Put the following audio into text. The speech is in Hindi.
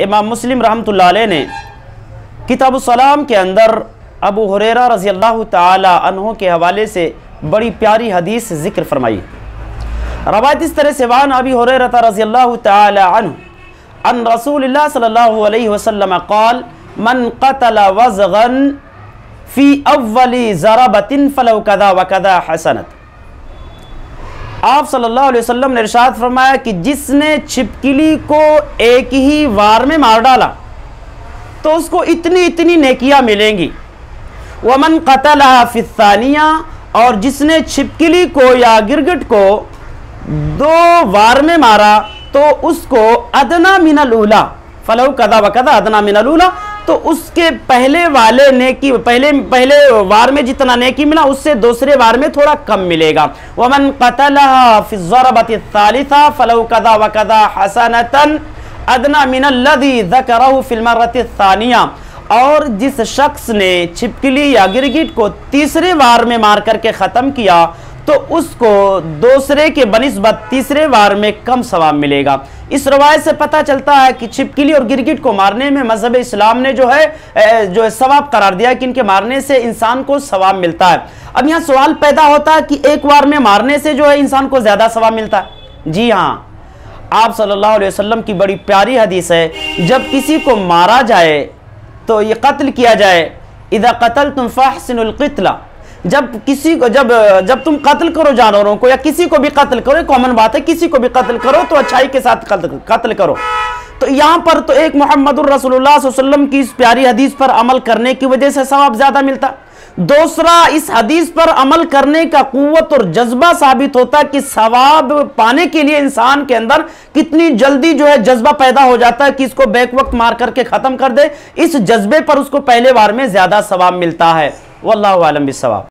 इमाम मुस्लिम रहमतुल्लाह अलैह ने किताबुस्सलाम के अंदर अबू हुरैरा रज़ी अल्लाह ताला अन्हु के हवाले से बड़ी प्यारी हदीस जिक्र फरमाई। रवायत इस तरह से वान अबी हुरैरा रज़ियल्लाहु ताला अन्हु अन रसूलिल्लाह सल्लल्लाहु अलैहि वसल्लम क़ाल मन क़तल वज़गन फ़ी अव्वली ज़रबतिन फ़लहु कज़ा व कज़ा हसनत। आप सल्लल्लाहु अलैहि वसल्लम ने इरशाद फरमाया कि जिसने छिपकली को एक ही वार में मार डाला तो उसको इतनी इतनी नेकियां मिलेंगी। व मन क़तलहा फ़ी सानिया, और जिसने छिपकली को या गिरगिट को 2 वार में मारा तो उसको अदना मिनल उला फलहु कज़ा व कज़ा अदना मिनल उला, तो उसके पहले वाले नेकी पहले वार में जितना नेकी मिला उससे दूसरे वार में थोड़ा कम मिलेगा। वमन क़तलहा फ़ी ज़रबति सालिसा फलहु कज़ा व कज़ा हसनतन अदना मिनल लज़ी ज़करहु फ़िल मर्रति सानिया, और जिस शख्स ने छिपकली या गिरगिट को तीसरे वार में मार करके ख़त्म किया तो उसको दूसरे के बनिस्बत तीसरे वार में कम सवाब मिलेगा। इस रवायत से पता चलता है कि छिपकली और गिरगिट को मारने में मज़हब इस्लाम ने जो है सवाब करार दिया कि इनके मारने से इंसान को सवाब मिलता है। अब यहाँ सवाल पैदा होता है कि एक वार में मारने से जो है इंसान को ज़्यादा सवाब मिलता है। जी हाँ, आप सल्लल्लाहु अलैहि वसल्लम की बड़ी प्यारी हदीस है, जब किसी को मारा जाए तो ये कत्ल किया जाए, इज़ा क़तलतुम फ़अहसिनुल क़ित्ला, जब किसी को जब तुम कत्ल करो जानवरों को या किसी को भी कत्ल करो, कॉमन बात है, किसी को भी कत्ल करो तो अच्छाई के साथ कत्ल करो। तो यहाँ पर तो एक मुहम्मदुर रसूलुल्लाह सल्लल्लाहु अलैहि वसल्लम की इस प्यारी हदीस पर अमल करने की वजह से सवाब ज्यादा मिलता। दूसरा, इस हदीस पर अमल करने का कुव्वत और जज्बा साबित होता कि सवाब पाने के लिए इंसान के अंदर कितनी जल्दी जो है जज्बा पैदा हो जाता है कि इसको बैक वक्त मार करके खत्म कर दे। इस जज्बे पर उसको पहले बार में ज्यादा सवाब मिलता है। वल्लाहु आलम बिस्सवाब।